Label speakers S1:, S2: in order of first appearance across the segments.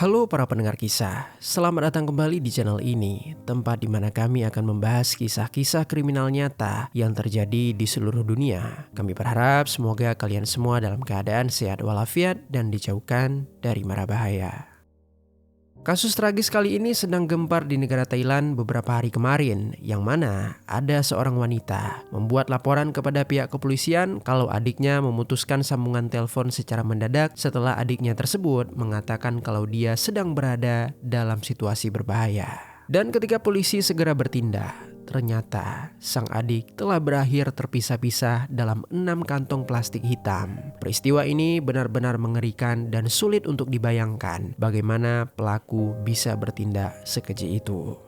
S1: Halo para pendengar kisah, selamat datang kembali di channel ini, tempat di mana kami akan membahas kisah-kisah kriminal nyata yang terjadi di seluruh dunia. Kami berharap semoga kalian semua dalam keadaan sehat walafiat dan dijauhkan dari mara bahaya. Kasus tragis kali ini sedang gempar di negara Thailand beberapa hari kemarin, yang mana ada seorang wanita membuat laporan kepada pihak kepolisian kalau adiknya memutuskan sambungan telepon secara mendadak setelah adiknya tersebut mengatakan kalau dia sedang berada dalam situasi berbahaya. Dan ketika polisi segera bertindak, ternyata sang adik telah berakhir terpisah-pisah dalam 6 kantong plastik hitam. Peristiwa ini benar-benar mengerikan dan sulit untuk dibayangkan bagaimana pelaku bisa bertindak sekeji itu.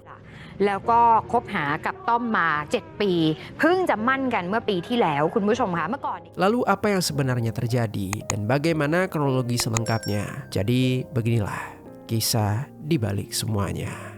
S2: แล้วก็คบหากับต้อมมา7 ปีเพิ่งจะมั่นกันเมื่อปีที่แล้วคุณผู้ชมคะเมื่อก่อน
S1: Lalu apa yang sebenarnya terjadi dan bagaimana kronologi selengkapnya? Jadi beginilah kisah di balik semuanya.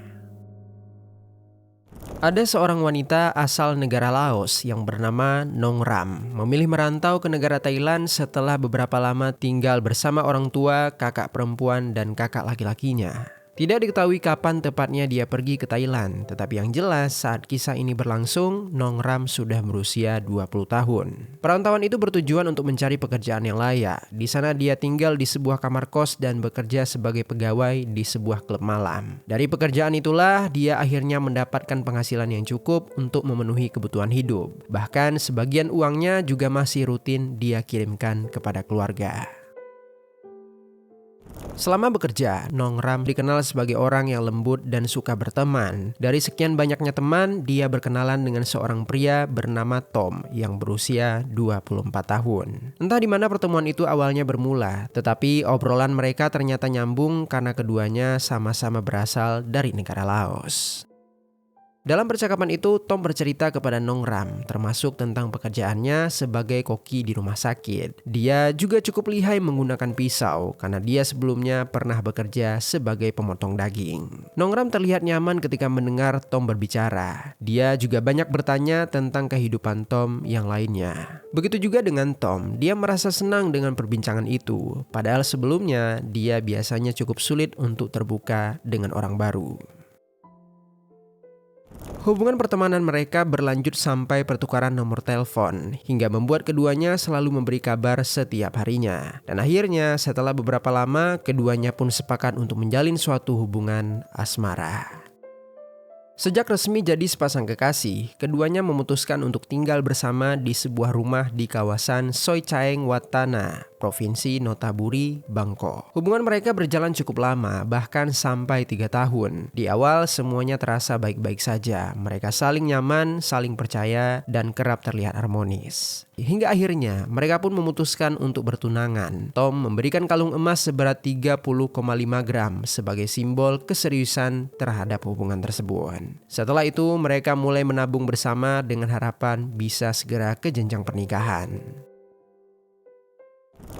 S1: Ada seorang wanita asal negara Laos yang bernama Nong Ram memilih merantau ke negara Thailand setelah beberapa lama tinggal bersama orang tua, kakak perempuan, dan kakak laki-lakinya. Tidak diketahui kapan tepatnya dia pergi ke Thailand, tetapi yang jelas saat kisah ini berlangsung, Nong Ram sudah berusia 20 tahun. Perantauan itu bertujuan untuk mencari pekerjaan yang layak. Di sana dia tinggal di sebuah kamar kos dan bekerja sebagai pegawai di sebuah klub malam. Dari pekerjaan itulah dia akhirnya mendapatkan penghasilan yang cukup untuk memenuhi kebutuhan hidup. Bahkan sebagian uangnya juga masih rutin dia kirimkan kepada keluarga. Selama bekerja, Nong Ram dikenal sebagai orang yang lembut dan suka berteman. Dari sekian banyaknya teman, dia berkenalan dengan seorang pria bernama Tom yang berusia 24 tahun. Entah di mana pertemuan itu awalnya bermula, tetapi obrolan mereka ternyata nyambung karena keduanya sama-sama berasal dari negara Laos. Dalam percakapan itu, Tom bercerita kepada Nong Ram, termasuk tentang pekerjaannya sebagai koki di rumah sakit. Dia juga cukup lihai menggunakan pisau, karena dia sebelumnya pernah bekerja sebagai pemotong daging. Nong Ram terlihat nyaman ketika mendengar Tom berbicara. Dia juga banyak bertanya tentang kehidupan Tom yang lainnya. Begitu juga dengan Tom, dia merasa senang dengan perbincangan itu. Padahal sebelumnya, dia biasanya cukup sulit untuk terbuka dengan orang baru. Hubungan pertemanan mereka berlanjut sampai pertukaran nomor telepon, hingga membuat keduanya selalu memberi kabar setiap harinya. Dan akhirnya setelah beberapa lama, keduanya pun sepakat untuk menjalin suatu hubungan asmara. Sejak resmi jadi sepasang kekasih, keduanya memutuskan untuk tinggal bersama di sebuah rumah di kawasan Soi Chaeng Wat Tana, Provinsi Nonthaburi, Bangkok. Hubungan mereka berjalan cukup lama, bahkan sampai 3 tahun. Di awal semuanya terasa baik-baik saja. Mereka saling nyaman, saling percaya, dan kerap terlihat harmonis. Hingga akhirnya mereka pun memutuskan untuk bertunangan. Tom memberikan kalung emas seberat 30,5 gram sebagai simbol keseriusan terhadap hubungan tersebut. Setelah itu mereka mulai menabung bersama dengan harapan bisa segera ke jenjang pernikahan.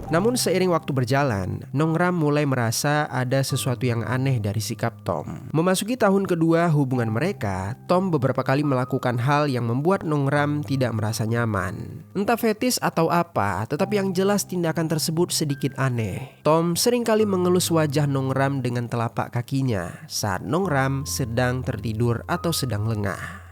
S1: Namun seiring waktu berjalan, Nong Ram mulai merasa ada sesuatu yang aneh dari sikap Tom. Memasuki tahun kedua hubungan mereka, Tom beberapa kali melakukan hal yang membuat Nong Ram tidak merasa nyaman. Entah fetis atau apa, tetapi yang jelas tindakan tersebut sedikit aneh. Tom seringkali mengelus wajah Nong Ram dengan telapak kakinya saat Nong Ram sedang tertidur atau sedang lengah.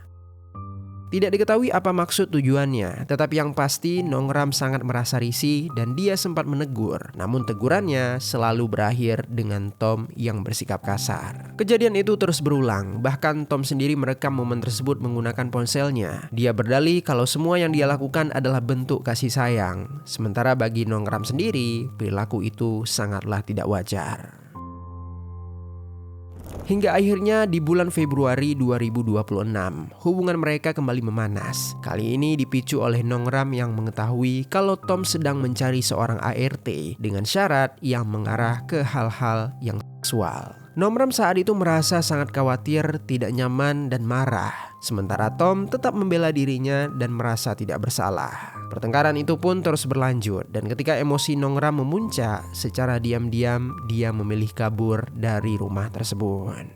S1: Tidak diketahui apa maksud tujuannya, tetapi yang pasti Nong Ram sangat merasa risih dan dia sempat menegur. Namun tegurannya selalu berakhir dengan Tom yang bersikap kasar. Kejadian itu terus berulang, bahkan Tom sendiri merekam momen tersebut menggunakan ponselnya. Dia berdalih kalau semua yang dia lakukan adalah bentuk kasih sayang. Sementara bagi Nong Ram sendiri, perilaku itu sangatlah tidak wajar. Hingga akhirnya di bulan Februari 2026, hubungan mereka kembali memanas. Kali ini dipicu oleh Nong Ram yang mengetahui kalau Tom sedang mencari seorang ART dengan syarat yang mengarah ke hal-hal yang seksual. Nong Ram saat itu merasa sangat khawatir, tidak nyaman, dan marah. Sementara Tom tetap membela dirinya dan merasa tidak bersalah. Pertengkaran itu pun terus berlanjut, dan ketika emosi Nong Ram memuncak, secara diam-diam dia memilih kabur dari rumah tersebut.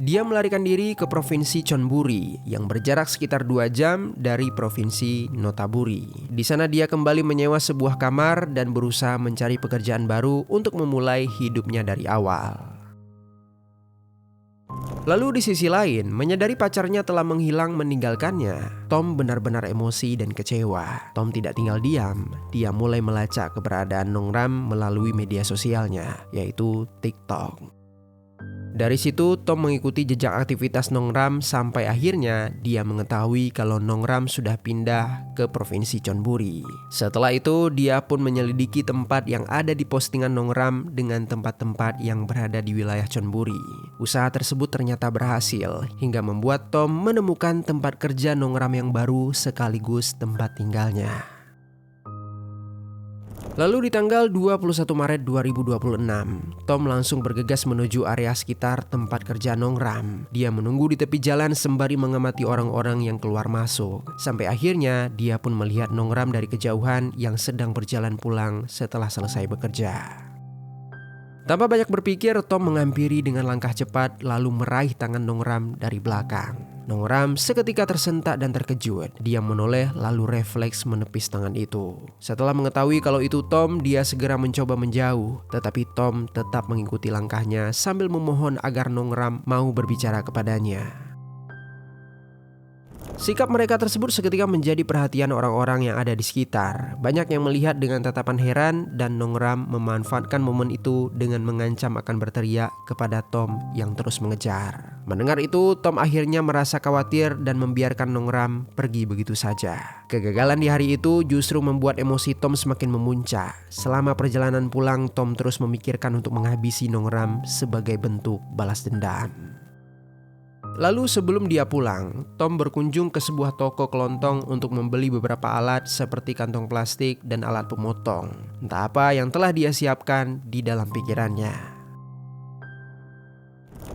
S1: Dia melarikan diri ke provinsi Chonburi yang berjarak sekitar 2 jam dari provinsi Notaburi. Di sana dia kembali menyewa sebuah kamar dan berusaha mencari pekerjaan baru untuk memulai hidupnya dari awal. Lalu di sisi lain, menyadari pacarnya telah menghilang meninggalkannya, Tom benar-benar emosi dan kecewa. Tom tidak tinggal diam, dia mulai melacak keberadaan Nongram melalui media sosialnya, yaitu TikTok. Dari situ Tom mengikuti jejak aktivitas Nongram sampai akhirnya dia mengetahui kalau Nongram sudah pindah ke provinsi Chonburi. Setelah itu dia pun menyelidiki tempat yang ada di postingan Nongram dengan tempat-tempat yang berada di wilayah Chonburi. Usaha tersebut ternyata berhasil hingga membuat Tom menemukan tempat kerja Nongram yang baru sekaligus tempat tinggalnya. Lalu di tanggal 21 Maret 2026, Tom langsung bergegas menuju area sekitar tempat kerja Nongram. Dia menunggu di tepi jalan sembari mengamati orang-orang yang keluar masuk. Sampai akhirnya dia pun melihat Nongram dari kejauhan yang sedang berjalan pulang setelah selesai bekerja. Tanpa banyak berpikir, Tom menghampiri dengan langkah cepat lalu meraih tangan Nongram dari belakang. Nongram seketika tersentak dan terkejut. Dia menoleh lalu refleks menepis tangan itu. Setelah mengetahui kalau itu Tom, dia segera mencoba menjauh. Tetapi Tom tetap mengikuti langkahnya sambil memohon agar Nongram mau berbicara kepadanya. Sikap mereka tersebut seketika menjadi perhatian orang-orang yang ada di sekitar. Banyak yang melihat dengan tatapan heran dan Nongram memanfaatkan momen itu dengan mengancam akan berteriak kepada Tom yang terus mengejar. Mendengar itu, Tom akhirnya merasa khawatir dan membiarkan Nongram pergi begitu saja. Kegagalan di hari itu justru membuat emosi Tom semakin memuncak. Selama perjalanan pulang, Tom terus memikirkan untuk menghabisi Nongram sebagai bentuk balas dendam. Lalu sebelum dia pulang, Tom berkunjung ke sebuah toko kelontong untuk membeli beberapa alat seperti kantong plastik dan alat pemotong. Entah apa yang telah dia siapkan di dalam pikirannya.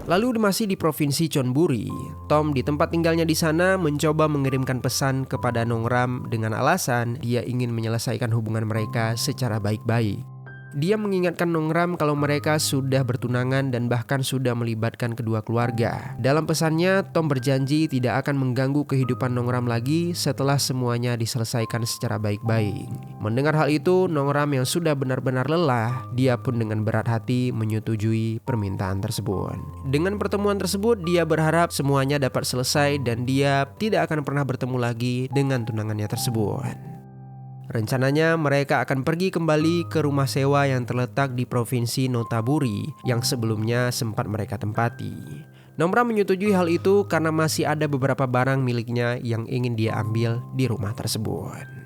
S1: Lalu masih di provinsi Chonburi, Tom di tempat tinggalnya di sana mencoba mengirimkan pesan kepada Nongram dengan alasan dia ingin menyelesaikan hubungan mereka secara baik-baik. Dia mengingatkan Nongram kalau mereka sudah bertunangan dan bahkan sudah melibatkan kedua keluarga. Dalam pesannya, Tom berjanji tidak akan mengganggu kehidupan Nongram lagi setelah semuanya diselesaikan secara baik-baik. Mendengar hal itu, Nongram yang sudah benar-benar lelah, dia pun dengan berat hati menyetujui permintaan tersebut. Dengan pertemuan tersebut, dia berharap semuanya dapat selesai dan dia tidak akan pernah bertemu lagi dengan tunangannya tersebut. Rencananya mereka akan pergi kembali ke rumah sewa yang terletak di provinsi Notaburi yang sebelumnya sempat mereka tempati. Nongram menyetujui hal itu karena masih ada beberapa barang miliknya yang ingin dia ambil di rumah tersebut.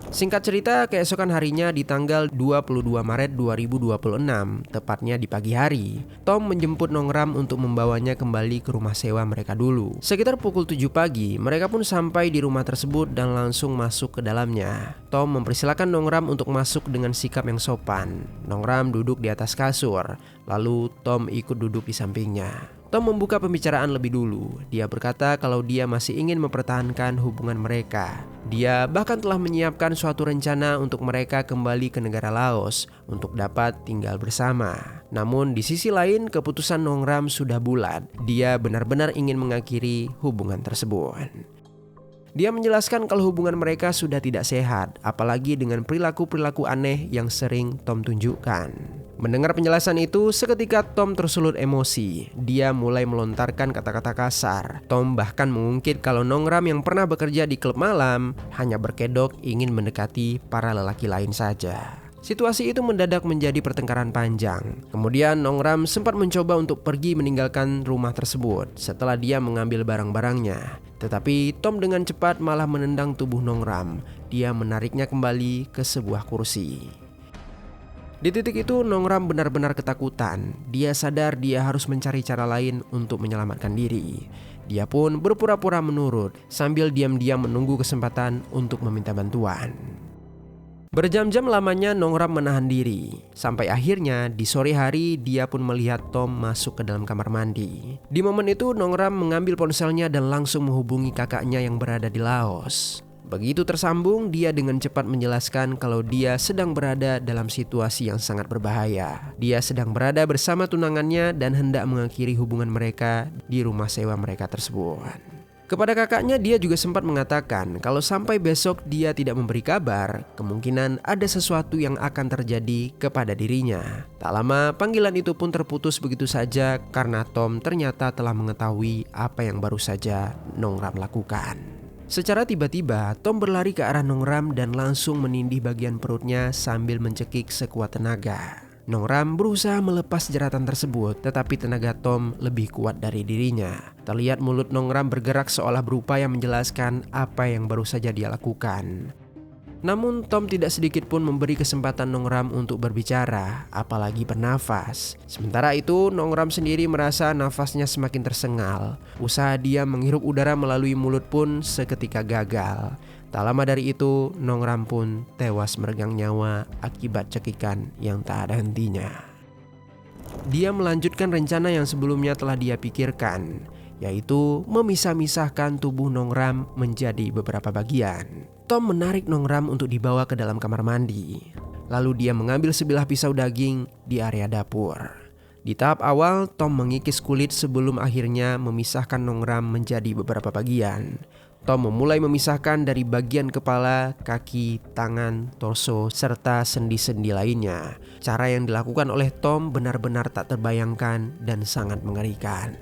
S1: Singkat cerita, keesokan harinya di tanggal 22 Maret 2026, tepatnya di pagi hari, Tom menjemput Nongram untuk membawanya kembali ke rumah sewa mereka dulu. Sekitar pukul 7 pagi, mereka pun sampai di rumah tersebut dan langsung masuk ke dalamnya. Tom mempersilahkan Nongram untuk masuk dengan sikap yang sopan. Nongram duduk di atas kasur, lalu Tom ikut duduk di sampingnya. Tom membuka pembicaraan lebih dulu. Dia berkata kalau dia masih ingin mempertahankan hubungan mereka. Dia bahkan telah menyiapkan suatu rencana untuk mereka kembali ke negara Laos untuk dapat tinggal bersama. Namun di sisi lain, keputusan Nongram sudah bulat. Dia benar-benar ingin mengakhiri hubungan tersebut. Dia menjelaskan kalau hubungan mereka sudah tidak sehat, apalagi dengan perilaku-perilaku aneh yang sering Tom tunjukkan. Mendengar penjelasan itu, seketika Tom tersulut emosi. Dia mulai melontarkan kata-kata kasar. Tom bahkan mengungkit kalau Nongram yang pernah bekerja di klub malam hanya berkedok ingin mendekati para lelaki lain saja. Situasi itu mendadak menjadi pertengkaran panjang. Kemudian Nongram sempat mencoba untuk pergi meninggalkan rumah tersebut setelah dia mengambil barang-barangnya. Tetapi Tom dengan cepat malah menendang tubuh Nongram. Dia menariknya kembali ke sebuah kursi. Di titik itu Nongram benar-benar ketakutan. Dia sadar dia harus mencari cara lain untuk menyelamatkan diri. Dia pun berpura-pura menurut sambil diam-diam menunggu kesempatan untuk meminta bantuan. Berjam-jam lamanya Nongram menahan diri. Sampai akhirnya di sore hari dia pun melihat Tom masuk ke dalam kamar mandi. Di momen itu Nongram mengambil ponselnya dan langsung menghubungi kakaknya yang berada di Laos. Begitu tersambung, dia dengan cepat menjelaskan kalau dia sedang berada dalam situasi yang sangat berbahaya. Dia sedang berada bersama tunangannya dan hendak mengakhiri hubungan mereka di rumah sewa mereka tersebut. Kepada kakaknya, dia juga sempat mengatakan kalau sampai besok dia tidak memberi kabar, kemungkinan ada sesuatu yang akan terjadi kepada dirinya. Tak lama, panggilan itu pun terputus begitu saja karena Tom ternyata telah mengetahui apa yang baru saja Nong Ram lakukan. Secara tiba-tiba, Tom berlari ke arah Nong Ram dan langsung menindih bagian perutnya sambil mencekik sekuat tenaga. Nong Ram berusaha melepas jeratan tersebut, tetapi tenaga Tom lebih kuat dari dirinya. Terlihat mulut Nong Ram bergerak seolah berupaya menjelaskan apa yang baru saja dia lakukan. Namun Tom tidak sedikit pun memberi kesempatan Nong Ram untuk berbicara, apalagi bernafas. Sementara itu Nong Ram sendiri merasa nafasnya semakin tersengal. Usaha dia menghirup udara melalui mulut pun seketika gagal. Tak lama dari itu Nong Ram pun tewas meregang nyawa akibat cekikan yang tak ada hentinya. Dia melanjutkan rencana yang sebelumnya telah dia pikirkan, yaitu memisah-misahkan tubuh Nong Ram menjadi beberapa bagian. Tom menarik Nong Ram untuk dibawa ke dalam kamar mandi. Lalu dia mengambil sebilah pisau daging di area dapur. Di tahap awal, Tom mengikis kulit sebelum akhirnya memisahkan Nong Ram menjadi beberapa bagian. Tom memulai memisahkan dari bagian kepala, kaki, tangan, torso, serta sendi-sendi lainnya. Cara yang dilakukan oleh Tom benar-benar tak terbayangkan dan sangat mengerikan.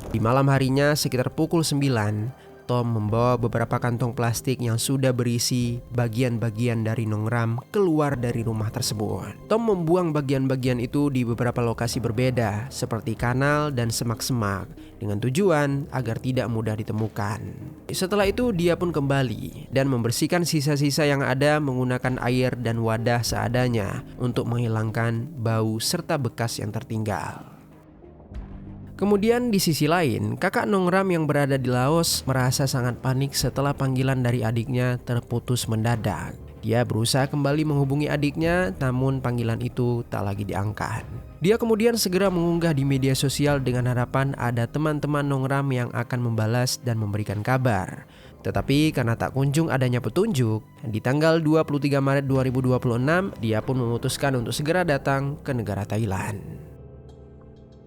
S1: Di malam harinya sekitar pukul 9, Tom membawa beberapa kantong plastik yang sudah berisi bagian-bagian dari Nong Ram keluar dari rumah tersebut. Tom membuang bagian-bagian itu di beberapa lokasi berbeda seperti kanal dan semak-semak dengan tujuan agar tidak mudah ditemukan. Setelah itu dia pun kembali dan membersihkan sisa-sisa yang ada menggunakan air dan wadah seadanya untuk menghilangkan bau serta bekas yang tertinggal. Kemudian di sisi lain, kakak Nong Ram yang berada di Laos merasa sangat panik setelah panggilan dari adiknya terputus mendadak. Dia berusaha kembali menghubungi adiknya, namun panggilan itu tak lagi diangkat. Dia kemudian segera mengunggah di media sosial dengan harapan ada teman-teman Nong Ram yang akan membalas dan memberikan kabar. Tetapi karena tak kunjung adanya petunjuk, di tanggal 23 Maret 2026, dia pun memutuskan untuk segera datang ke negara Thailand.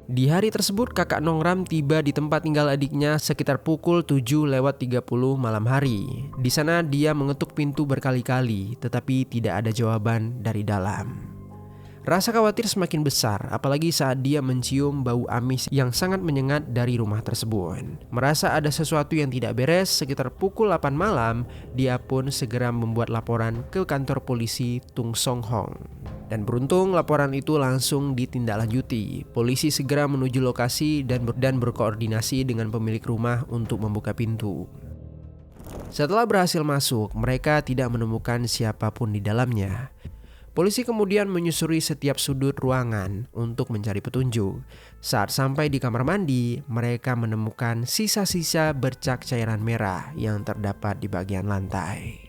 S1: Di hari tersebut kakak Nong Ram tiba di tempat tinggal adiknya sekitar pukul 7:30 malam hari. Di sana dia mengetuk pintu berkali-kali tetapi tidak ada jawaban dari dalam. Rasa khawatir semakin besar apalagi saat dia mencium bau amis yang sangat menyengat dari rumah tersebut. Merasa ada sesuatu yang tidak beres sekitar pukul 8 malam, dia pun segera membuat laporan ke kantor polisi Tung Song Hong. Dan beruntung laporan itu langsung ditindaklanjuti. Polisi segera menuju lokasi dan berkoordinasi dengan pemilik rumah untuk membuka pintu. Setelah berhasil masuk, mereka tidak menemukan siapapun di dalamnya. Polisi kemudian menyusuri setiap sudut ruangan untuk mencari petunjuk. Saat sampai di kamar mandi, mereka menemukan sisa-sisa bercak cairan merah yang terdapat di bagian lantai.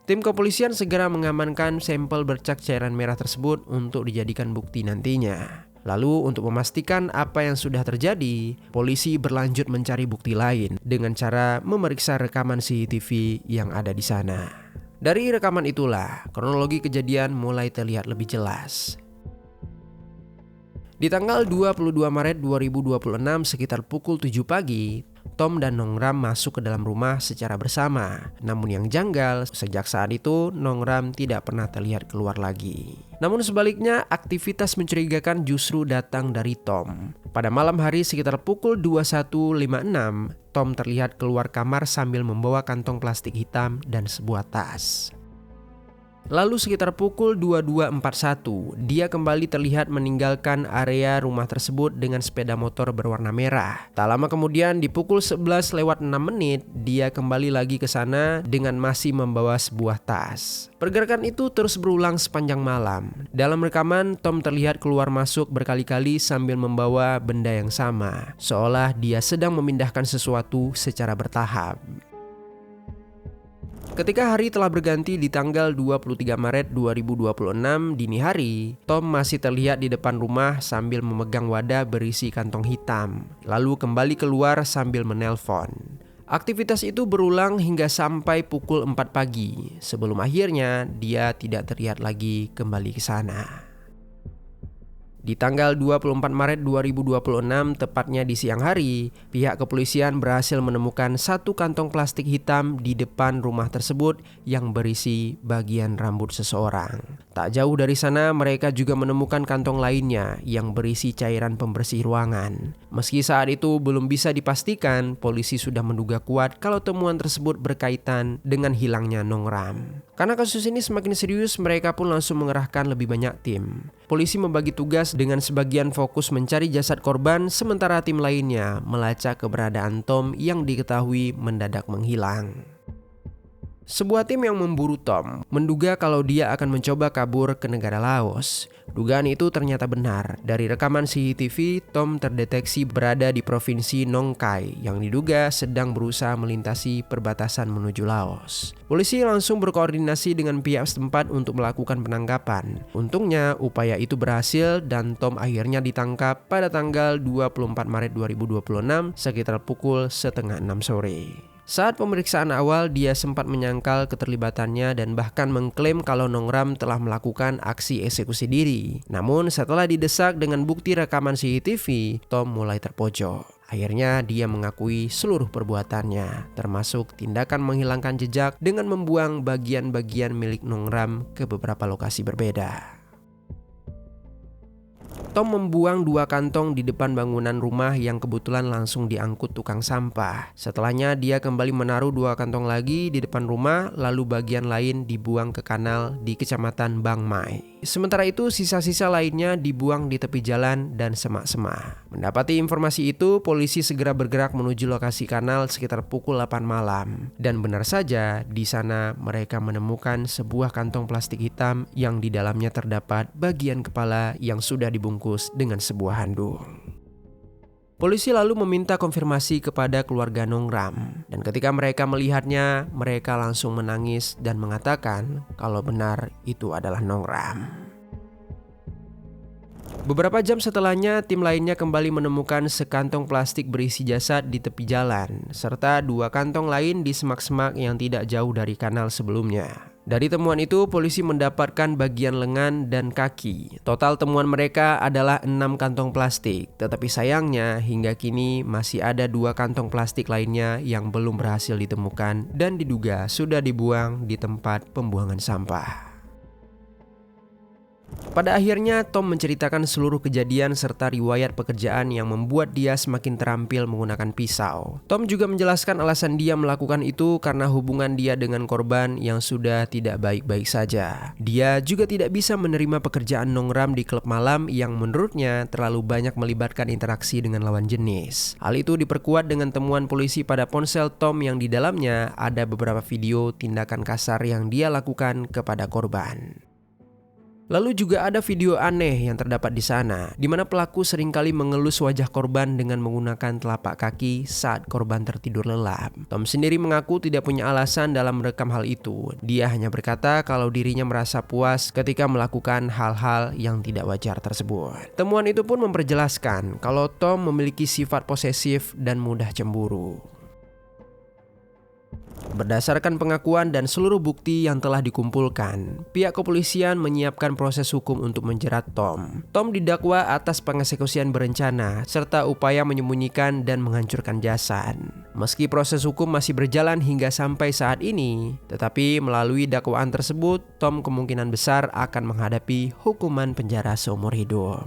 S1: Tim kepolisian segera mengamankan sampel bercak cairan merah tersebut untuk dijadikan bukti nantinya. Lalu untuk memastikan apa yang sudah terjadi, polisi berlanjut mencari bukti lain dengan cara memeriksa rekaman CCTV yang ada di sana. Dari rekaman itulah, kronologi kejadian mulai terlihat lebih jelas. Di tanggal 22 Maret 2026 sekitar pukul 7 pagi, Tom dan Nong Ram masuk ke dalam rumah secara bersama. Namun yang janggal, sejak saat itu Nong Ram tidak pernah terlihat keluar lagi. Namun sebaliknya, aktivitas mencurigakan justru datang dari Tom. Pada malam hari sekitar pukul 21.56, Tom terlihat keluar kamar sambil membawa kantong plastik hitam dan sebuah tas. Lalu sekitar pukul 22.41, dia kembali terlihat meninggalkan area rumah tersebut dengan sepeda motor berwarna merah. Tak lama kemudian di pukul 11:06, dia kembali lagi ke sana dengan masih membawa sebuah tas. Pergerakan itu terus berulang sepanjang malam. Dalam rekaman, Tom terlihat keluar masuk berkali-kali sambil membawa benda yang sama, seolah dia sedang memindahkan sesuatu secara bertahap. Ketika hari telah berganti di tanggal 23 Maret 2026 dini hari, Tom masih terlihat di depan rumah sambil memegang wadah berisi kantong hitam, lalu kembali keluar sambil menelpon. Aktivitas itu berulang hingga sampai pukul 4 pagi, sebelum akhirnya dia tidak terlihat lagi kembali ke sana. Di tanggal 24 Maret 2026, tepatnya di siang hari, pihak kepolisian berhasil menemukan satu kantong plastik hitam di depan rumah tersebut yang berisi bagian rambut seseorang. Tak jauh dari sana, mereka juga menemukan kantong lainnya yang berisi cairan pembersih ruangan. Meski saat itu belum bisa dipastikan, polisi sudah menduga kuat kalau temuan tersebut berkaitan dengan hilangnya Nong Ram. Karena kasus ini semakin serius, mereka pun langsung mengerahkan lebih banyak tim. Polisi membagi tugas dengan sebagian fokus mencari jasad korban, sementara tim lainnya melacak keberadaan Tom yang diketahui mendadak menghilang. Sebuah tim yang memburu Tom menduga kalau dia akan mencoba kabur ke negara Laos. Dugaan itu ternyata benar. Dari rekaman CCTV, Tom terdeteksi berada di provinsi Nong Khai yang diduga sedang berusaha melintasi perbatasan menuju Laos. Polisi langsung berkoordinasi dengan pihak setempat untuk melakukan penangkapan. Untungnya upaya itu berhasil dan Tom akhirnya ditangkap pada tanggal 24 Maret 2026 sekitar pukul 5:30 sore. Saat pemeriksaan awal, dia sempat menyangkal keterlibatannya dan bahkan mengklaim kalau Nong Ram telah melakukan aksi eksekusi diri. Namun setelah didesak dengan bukti rekaman CCTV, Tom mulai terpojok. Akhirnya dia mengakui seluruh perbuatannya, termasuk tindakan menghilangkan jejak dengan membuang bagian-bagian milik Nong Ram ke beberapa lokasi berbeda. Tom membuang 2 kantong di depan bangunan rumah yang kebetulan langsung diangkut tukang sampah. Setelahnya dia kembali menaruh 2 kantong lagi di depan rumah, lalu bagian lain dibuang ke kanal di kecamatan Bang Mai. Sementara itu sisa-sisa lainnya dibuang di tepi jalan dan semak-semak. Mendapati informasi itu, polisi segera bergerak menuju lokasi kanal sekitar pukul 8 malam. Dan benar saja, di sana mereka menemukan sebuah kantong plastik hitam yang di dalamnya terdapat bagian kepala yang sudah dibungkus dengan sebuah handuk. Polisi lalu meminta konfirmasi kepada keluarga Nong Ram, dan ketika mereka melihatnya, mereka langsung menangis dan mengatakan kalau benar itu adalah Nong Ram. Beberapa jam setelahnya, tim lainnya kembali menemukan sekantong plastik berisi jasad di tepi jalan, serta 2 kantong lain di semak-semak yang tidak jauh dari kanal sebelumnya. Dari temuan itu, polisi mendapatkan bagian lengan dan kaki. Total temuan mereka adalah 6 kantong plastik, tetapi sayangnya hingga kini masih ada 2 kantong plastik lainnya yang belum berhasil ditemukan dan diduga sudah dibuang di tempat pembuangan sampah. Pada akhirnya, Tom menceritakan seluruh kejadian serta riwayat pekerjaan yang membuat dia semakin terampil menggunakan pisau. Tom juga menjelaskan alasan dia melakukan itu karena hubungan dia dengan korban yang sudah tidak baik-baik saja. Dia juga tidak bisa menerima pekerjaan Nong Ram di klub malam yang menurutnya terlalu banyak melibatkan interaksi dengan lawan jenis. Hal itu diperkuat dengan temuan polisi pada ponsel Tom yang di dalamnya ada beberapa video tindakan kasar yang dia lakukan kepada korban. Lalu juga ada video aneh yang terdapat di sana, di mana pelaku seringkali mengelus wajah korban dengan menggunakan telapak kaki saat korban tertidur lelap. Tom sendiri mengaku tidak punya alasan dalam merekam hal itu. Dia hanya berkata kalau dirinya merasa puas ketika melakukan hal-hal yang tidak wajar tersebut. Temuan itu pun memperjelaskan kalau Tom memiliki sifat posesif dan mudah cemburu. Berdasarkan pengakuan dan seluruh bukti yang telah dikumpulkan, pihak kepolisian menyiapkan proses hukum untuk menjerat Tom. Tom didakwa atas pengeksekusian berencana serta upaya menyembunyikan dan menghancurkan jasad. Meski proses hukum masih berjalan hingga sampai saat ini, tetapi melalui dakwaan tersebut, Tom kemungkinan besar akan menghadapi hukuman penjara seumur hidup.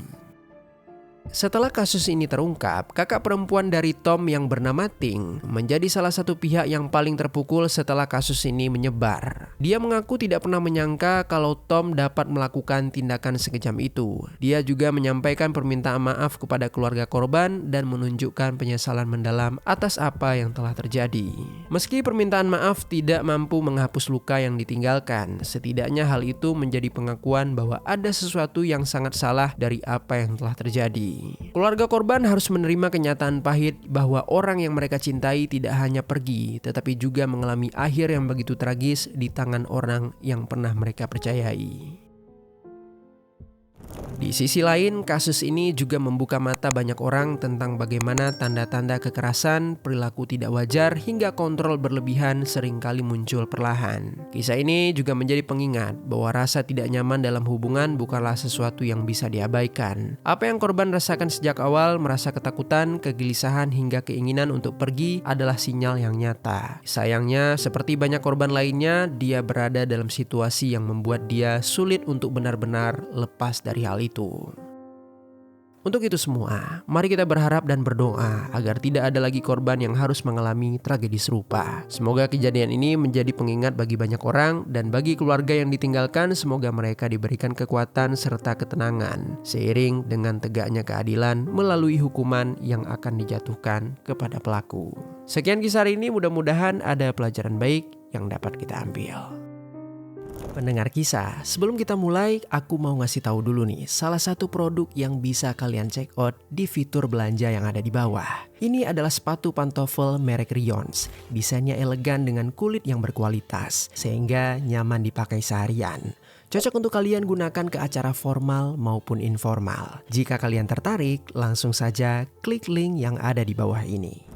S1: Setelah kasus ini terungkap, kakak perempuan dari Tom yang bernama Ting menjadi salah satu pihak yang paling terpukul setelah kasus ini menyebar. Dia mengaku tidak pernah menyangka kalau Tom dapat melakukan tindakan sekejam itu. Dia juga menyampaikan permintaan maaf kepada keluarga korban dan menunjukkan penyesalan mendalam atas apa yang telah terjadi. Meski permintaan maaf tidak mampu menghapus luka yang ditinggalkan, setidaknya hal itu menjadi pengakuan bahwa ada sesuatu yang sangat salah dari apa yang telah terjadi. Keluarga korban harus menerima kenyataan pahit bahwa orang yang mereka cintai tidak hanya pergi, tetapi juga mengalami akhir yang begitu tragis di tangan orang yang pernah mereka percayai. Di sisi lain, kasus ini juga membuka mata banyak orang tentang bagaimana tanda-tanda kekerasan, perilaku tidak wajar, hingga kontrol berlebihan seringkali muncul perlahan. Kisah ini juga menjadi pengingat bahwa rasa tidak nyaman dalam hubungan bukanlah sesuatu yang bisa diabaikan. Apa yang korban rasakan sejak awal, merasa ketakutan, kegelisahan, hingga keinginan untuk pergi adalah sinyal yang nyata. Sayangnya, seperti banyak korban lainnya, dia berada dalam situasi yang membuat dia sulit untuk benar-benar lepas dari hal itu. Untuk itu semua, mari kita berharap dan berdoa agar tidak ada lagi korban yang harus mengalami tragedi serupa. Semoga kejadian ini menjadi pengingat bagi banyak orang, dan bagi keluarga yang ditinggalkan, semoga mereka diberikan kekuatan serta ketenangan seiring dengan tegaknya keadilan melalui hukuman yang akan dijatuhkan kepada pelaku. Sekian kisah hari ini, mudah-mudahan ada pelajaran baik yang dapat kita ambil. Pendengar kisah, sebelum kita mulai, aku mau ngasih tahu dulu nih salah satu produk yang bisa kalian check out di fitur belanja yang ada di bawah. Ini adalah sepatu pantofel merek Rions. Desainnya elegan dengan kulit yang berkualitas, sehingga nyaman dipakai seharian. Cocok untuk kalian gunakan ke acara formal maupun informal. Jika kalian tertarik, langsung saja klik link yang ada di bawah ini.